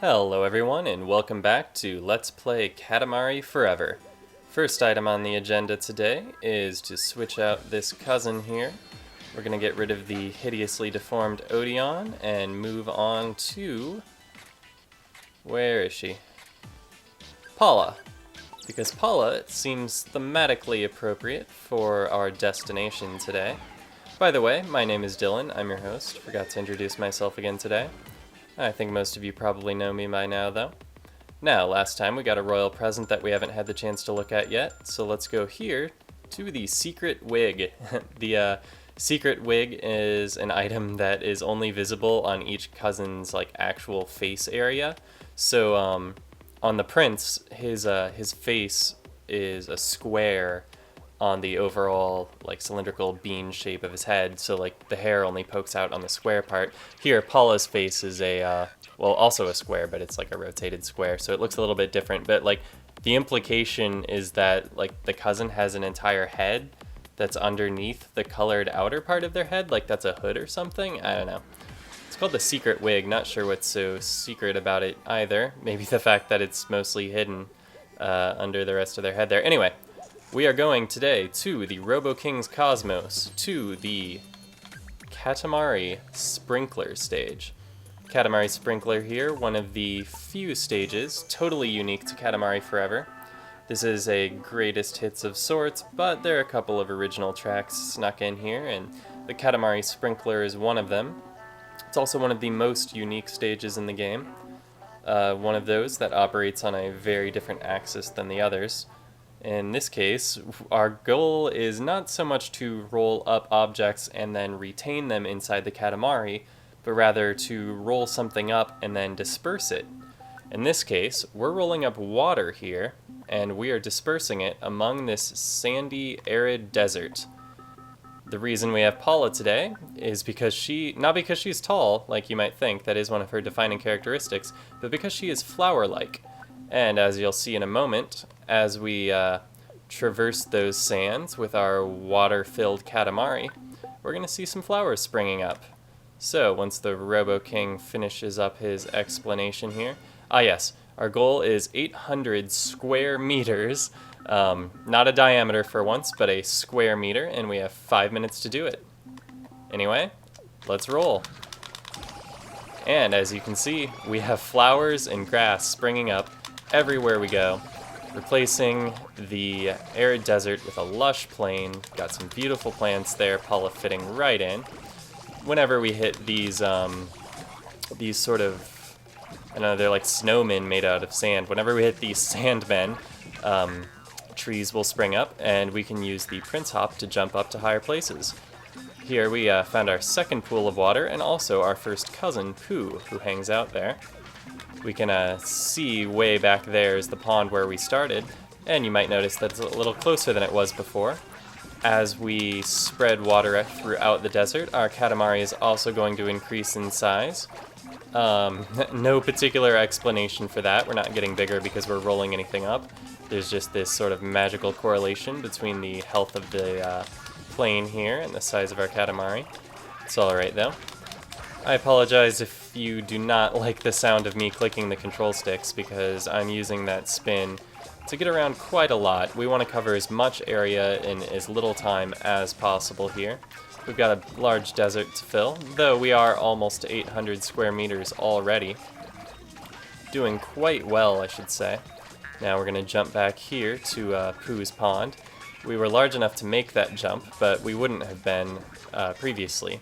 Hello everyone and welcome back to Let's Play Katamari Forever. First item on the agenda today is to switch out this cousin here. We're going to get rid of the hideously deformed Odeon and move on to... where is she? Paula. Because Paula seems thematically appropriate for our destination today. By the way, my name is Dylan, I'm your host. Forgot to introduce myself again today. I think most of you probably know me by now, though. Now, last time we got a royal present that we haven't had the chance to look at yet, so let's go here to the secret wig. The secret wig is an item that is only visible on each cousin's actual face area. So on the prince, his face is a square on the overall cylindrical bean shape of his head, so the hair only pokes out on the square part. Here, Paula's face is also a square, but it's a rotated square, so it looks a little bit different. But the implication is that the cousin has an entire head that's underneath the colored outer part of their head, like that's a hood or something. I don't know. It's called the secret wig. Not sure what's so secret about it either. Maybe the fact that it's mostly hidden under the rest of their head there. Anyway. We are going today to the Robo King's Cosmos, to the Katamari Sprinkler stage. Katamari Sprinkler here, one of the few stages totally unique to Katamari Forever. This is a greatest hits of sorts, but there are a couple of original tracks snuck in here, and the Katamari Sprinkler is one of them. It's also one of the most unique stages in the game. One of those that operates on a very different axis than the others. In this case, our goal is not so much to roll up objects and then retain them inside the Katamari, but rather to roll something up and then disperse it. In this case, we're rolling up water here, and we are dispersing it among this sandy, arid desert. The reason we have Paula today is because not because she's tall, like you might think, that is one of her defining characteristics, but because she is flower-like. And as you'll see in a moment, as we traverse those sands with our water-filled Katamari, we're going to see some flowers springing up. So once the Robo King finishes up his explanation here, yes, our goal is 800 square meters, not a diameter for once, but a square meter, and we have 5 minutes to do it. Anyway, let's roll. And as you can see, we have flowers and grass springing up everywhere we go, replacing the arid desert with a lush plain. Got some beautiful plants there, Paula fitting right in. Whenever we hit these sort of, I don't know, they're like snowmen made out of sand. Whenever we hit these sandmen, trees will spring up, and we can use the Prince Hop to jump up to higher places. Here we found our second pool of water, and also our first cousin, Pooh, who hangs out there. We can see way back there is the pond where we started, and you might notice that it's a little closer than it was before. As we spread water throughout the desert, our Katamari is also going to increase in size. No particular explanation for that. We're not getting bigger because we're rolling anything up. There's just this sort of magical correlation between the health of the plane here and the size of our Katamari. It's alright though. I apologize if you do not like the sound of me clicking the control sticks, because I'm using that spin to get around quite a lot. We want to cover as much area in as little time as possible here. We've got a large desert to fill, though we are almost 800 square meters already. Doing quite well, I should say. Now we're going to jump back here to Pooh's pond. We were large enough to make that jump, but we wouldn't have been previously.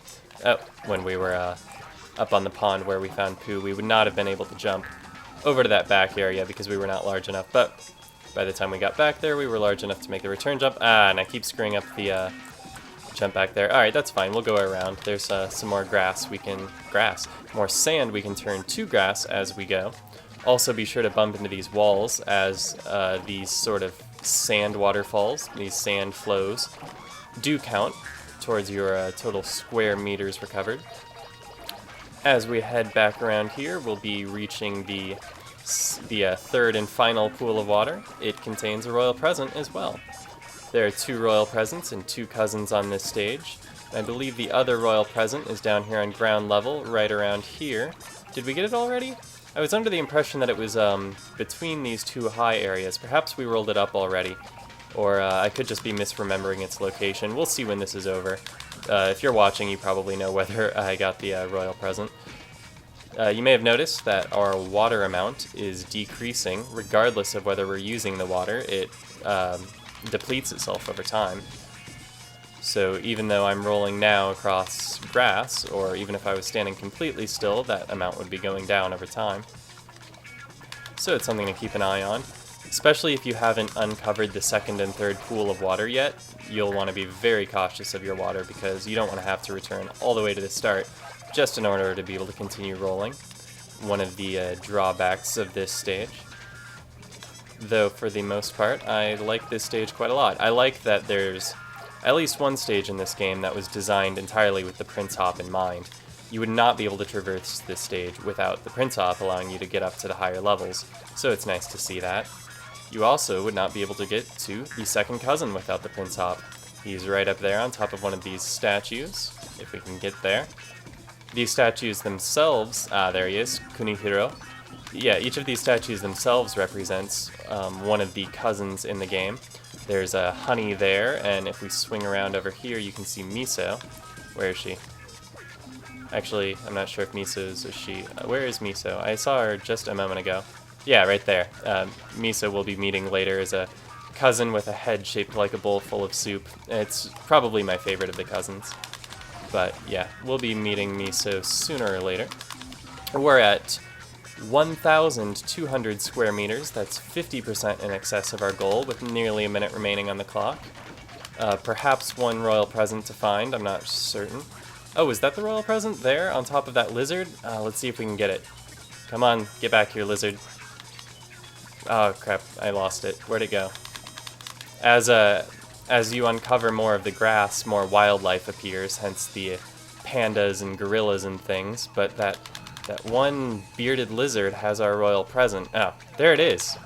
When we were up on the pond where we found Pooh, we would not have been able to jump over to that back area because we were not large enough. But by the time we got back there, we were large enough to make the return jump. And I keep screwing up the jump back there. All right, that's fine. We'll go around. There's some more more sand we can turn to grass as we go. Also, be sure to bump into these walls as these sort of sand waterfalls, these sand flows, do count towards your total square meters recovered. As we head back around here, we'll be reaching the third and final pool of water. It contains a royal present as well. There are 2 royal presents and 2 cousins on this stage. I believe the other royal present is down here on ground level, right around here. Did we get it already? I was under the impression that it was between these two high areas. Perhaps we rolled it up already, or I could just be misremembering its location. We'll see when this is over. If you're watching, you probably know whether I got the royal present. You may have noticed that our water amount is decreasing. Regardless of whether we're using the water, it depletes itself over time. So even though I'm rolling now across grass, or even if I was standing completely still, that amount would be going down over time. So it's something to keep an eye on. Especially if you haven't uncovered the second and third pool of water yet, you'll want to be very cautious of your water because you don't want to have to return all the way to the start just in order to be able to continue rolling. One of the drawbacks of this stage. Though for the most part, I like this stage quite a lot. I like that there's at least one stage in this game that was designed entirely with the Prince Hop in mind. You would not be able to traverse this stage without the Prince Hop allowing you to get up to the higher levels, so it's nice to see that. You also would not be able to get to the second cousin without the Prince Hop. He's right up there on top of one of these statues, if we can get there. These statues themselves, there he is, Kunihiro. Yeah, each of these statues themselves represents one of the cousins in the game. There's a Honey there, and if we swing around over here, you can see Miso. Where is she? Actually, I'm not sure if Miso's a she. Where is Miso? I saw her just a moment ago. Yeah, right there. Miso will be meeting later as a cousin with a head shaped like a bowl full of soup. It's probably my favorite of the cousins. But yeah, we'll be meeting Miso sooner or later. We're at 1,200 square meters. That's 50% in excess of our goal, with nearly a minute remaining on the clock. Perhaps one royal present to find, I'm not certain. Oh, is that the royal present there on top of that lizard? Let's see if we can get it. Come on, get back here, lizard. Oh crap, I lost it. Where'd it go? As you uncover more of the grass, more wildlife appears, hence the pandas and gorillas and things, but that one bearded lizard has our royal present. Oh, there it is.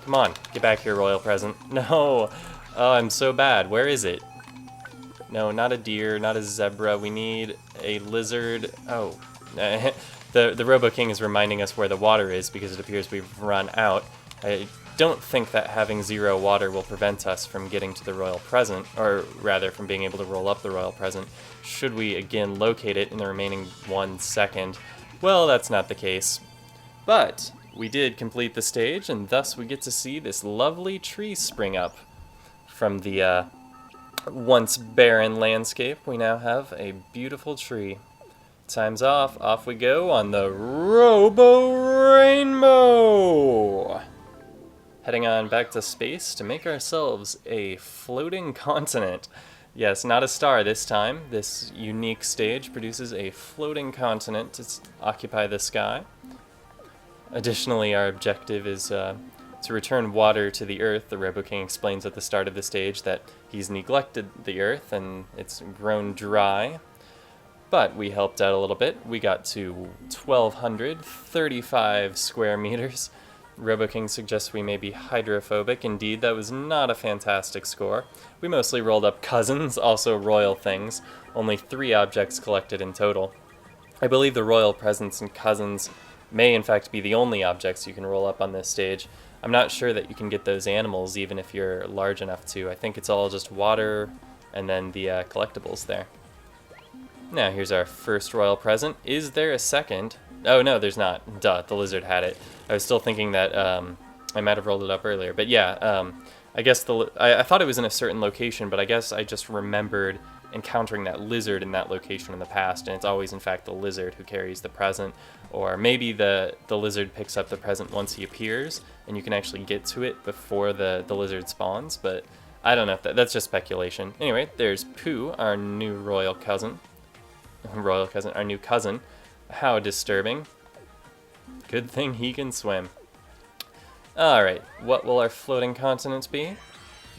Come on, get back here, royal present. No! Oh, I'm so bad. Where is it? No, not a deer, not a zebra. We need a lizard. Oh. The Robo King is reminding us where the water is because it appears we've run out. I don't think that having 0 water will prevent us from getting to the royal present, or rather from being able to roll up the royal present, should we again locate it in the remaining 1 second. Well, that's not the case. But we did complete the stage, and thus we get to see this lovely tree spring up. From the once barren landscape, we now have a beautiful tree. Time's off. Off we go on the Robo Rainbow! Heading on back to space to make ourselves a floating continent. Yes, not a star this time. This unique stage produces a floating continent to occupy the sky. Additionally, our objective is to return water to the Earth. The Robo King explains at the start of the stage that he's neglected the Earth and it's grown dry. But we helped out a little bit. We got to 1,235 square meters. Robo King suggests we may be hydrophobic. Indeed, that was not a fantastic score. We mostly rolled up cousins, also royal things. Only 3 objects collected in total. I believe the royal presents and cousins may in fact be the only objects you can roll up on this stage. I'm not sure that you can get those animals even if you're large enough to. I think it's all just water and then the collectibles there. Now here's our first royal present. Is there a second? Oh no, there's not. Duh, the lizard had it. I was still thinking that I might have rolled it up earlier. But yeah, I guess I thought it was in a certain location, but I guess I just remembered encountering that lizard in that location in the past, and it's always in fact the lizard who carries the present. Or maybe the lizard picks up the present once he appears, and you can actually get to it before the lizard spawns, but I don't know if that's just speculation. Anyway, there's Pooh, our new royal cousin. Our new cousin. How disturbing. Good thing he can swim. Alright, what will our floating continent be?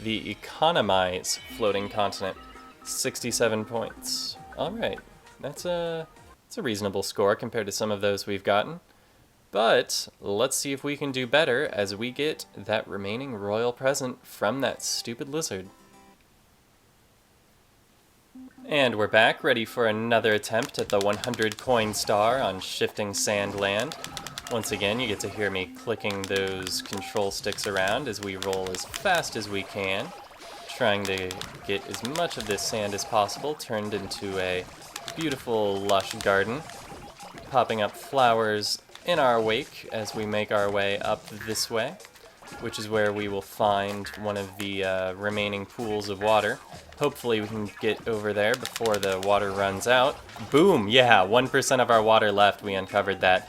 The Economize floating continent. 67 points. Alright, that's a reasonable score compared to some of those we've gotten. But let's see if we can do better as we get that remaining royal present from that stupid lizard. And we're back, ready for another attempt at the 100 coin star on Shifting Sand Land. Once again, you get to hear me clicking those control sticks around as we roll as fast as we can, trying to get as much of this sand as possible turned into a beautiful, lush garden, popping up flowers in our wake as we make our way up this way, which is where we will find one of the remaining pools of water. Hopefully we can get over there before the water runs out. Boom! Yeah, 1% of our water left. We uncovered that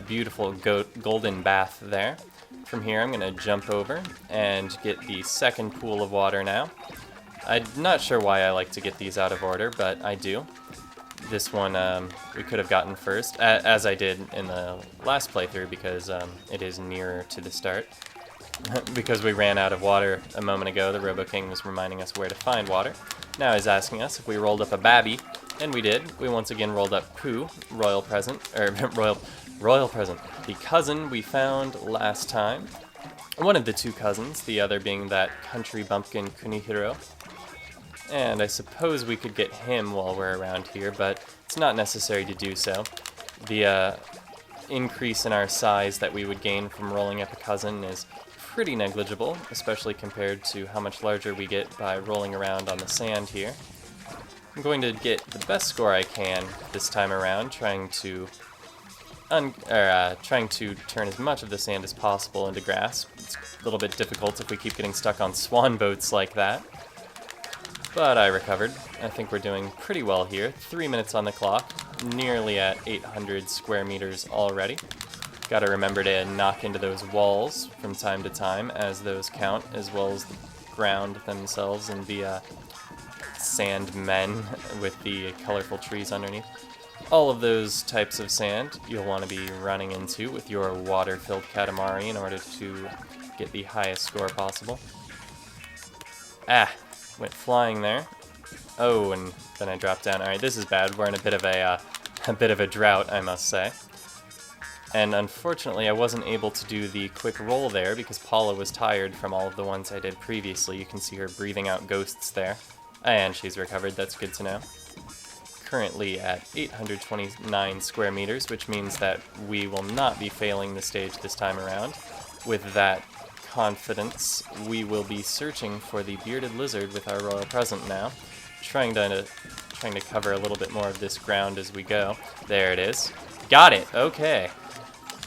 beautiful golden bath there. From here I'm going to jump over and get the second pool of water now. I'm not sure why I like to get these out of order, but I do. This one we could have gotten first, as I did in the last playthrough, because it is nearer to the start. Because we ran out of water a moment ago, the Robo King was reminding us where to find water. Now he's asking us if we rolled up a babby, and we did. We once again rolled up Pooh, royal present, the cousin we found last time. One of the two cousins, the other being that country bumpkin Kunihiro. And I suppose we could get him while we're around here, but it's not necessary to do so. The increase in our size that we would gain from rolling up a cousin is pretty negligible, especially compared to how much larger we get by rolling around on the sand here. I'm going to get the best score I can this time around, trying to turn as much of the sand as possible into grass. It's a little bit difficult if we keep getting stuck on swan boats like that. But I recovered. I think we're doing pretty well here. 3 minutes on the clock, nearly at 800 square meters already. Gotta remember to knock into those walls from time to time, as those count, as well as the ground themselves and the sand men with the colorful trees underneath. All of those types of sand you'll want to be running into with your water-filled Katamari in order to get the highest score possible. Went flying there. Oh, and then I dropped down. Alright, this is bad. We're in a bit of a drought, I must say. And unfortunately, I wasn't able to do the quick roll there because Paula was tired from all of the ones I did previously. You can see her breathing out ghosts there. And she's recovered, that's good to know. Currently at 829 square meters, which means that we will not be failing the stage this time around. With that confidence, we will be searching for the bearded lizard with our royal present now, trying to cover a little bit more of this ground as we go. There it is. Got it. Okay.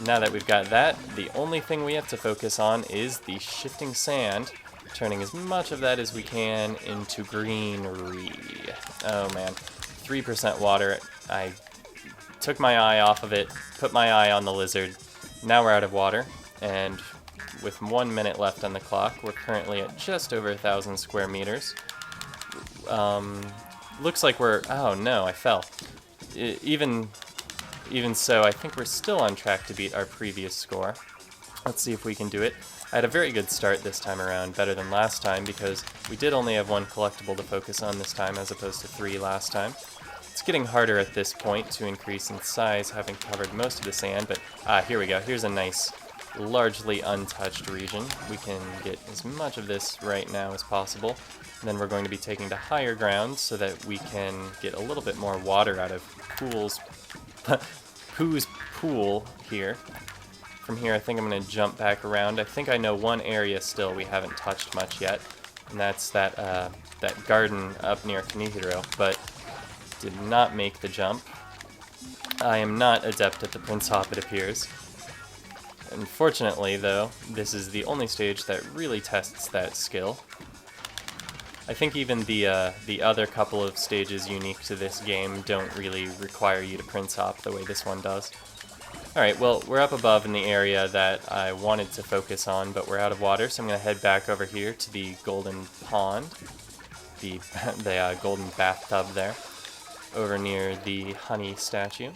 Now that we've got that, the only thing we have to focus on is the shifting sand, turning as much of that as we can into greenery. Oh man, 3% water. I took my eye off of it, put my eye on the lizard. Now we're out of water, and with 1 minute left on the clock, we're currently at just over 1,000 square meters. Looks like we're... Oh no, I fell. Even so, I think we're still on track to beat our previous score. Let's see if we can do it. I had a very good start this time around, better than last time, because we did only have one collectible to focus on this time as opposed to 3 last time. It's getting harder at this point to increase in size, having covered most of the sand, but here we go. Here's a nice, largely untouched region. We can get as much of this right now as possible. And then we're going to be taking to higher ground so that we can get a little bit more water out of Pooh's pool here. From here, I think I'm going to jump back around. I think I know one area still we haven't touched much yet, and that's that garden up near Kunihiro, but did not make the jump. I am not adept at the Prince Hop, it appears. Unfortunately, though, this is the only stage that really tests that skill. I think even the other couple of stages unique to this game don't really require you to Prince Hop the way this one does. Alright, well, we're up above in the area that I wanted to focus on, but we're out of water, so I'm going to head back over here to the golden pond, the golden bathtub there, over near the honey statue.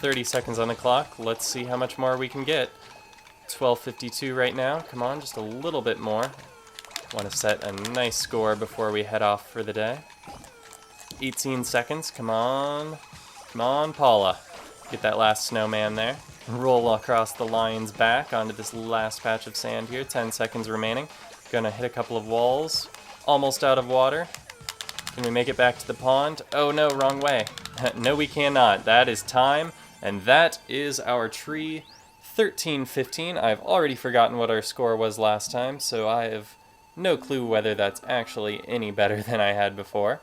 30 seconds on the clock. Let's see how much more we can get. 12:52 right now. Come on, just a little bit more. Want to set a nice score before we head off for the day. 18 seconds. Come on. Come on, Paula. Get that last snowman there. Roll across the lion's back onto this last patch of sand here. 10 seconds remaining. Gonna hit a couple of walls. Almost out of water. Can we make it back to the pond? Oh no, wrong way. No, we cannot. That is time, and that is our tree 13-15. I've already forgotten what our score was last time, so I have no clue whether that's actually any better than I had before.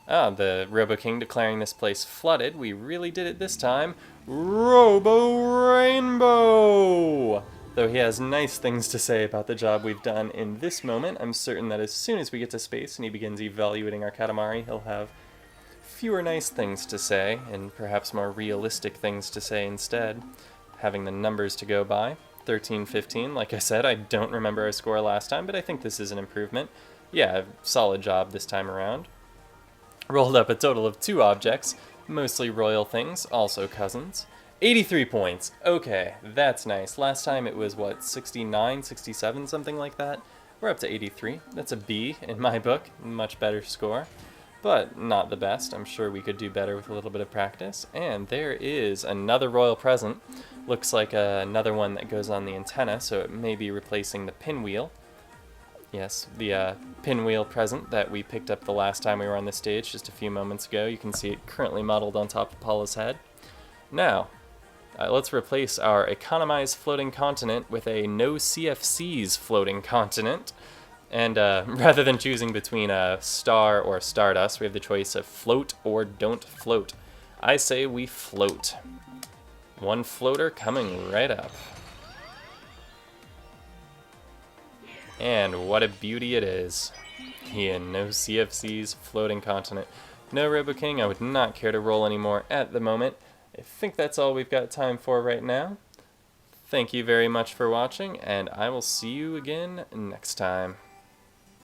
The Robo King declaring this place flooded. We really did it this time. Robo Rainbow! Though he has nice things to say about the job we've done in this moment, I'm certain that as soon as we get to space and he begins evaluating our Katamari, he'll have fewer nice things to say, and perhaps more realistic things to say instead, having the numbers to go by. 13-15, like I said, I don't remember our score last time, but I think this is an improvement. Yeah, solid job this time around. Rolled up a total of 2 objects, mostly royal things, also cousins. 83 points. Okay, that's nice. Last time it was, what, 69, 67, something like that? We're up to 83. That's a B in my book. Much better score, but not the best. I'm sure we could do better with a little bit of practice. And there is another royal present. Looks like another one that goes on the antenna, so it may be replacing the pinwheel. Yes, the pinwheel present that we picked up the last time we were on the stage just a few moments ago. You can see it currently modeled on top of Paula's head. Now, let's replace our economized floating continent with a no CFCs floating continent. And rather than choosing between a star or stardust, we have the choice of float or don't float. I say we float. One floater coming right up. And what a beauty it is. Yeah, no CFCs, floating continent. No Robo King, I would not care to roll anymore at the moment. I think that's all we've got time for right now. Thank you very much for watching, and I will see you again next time.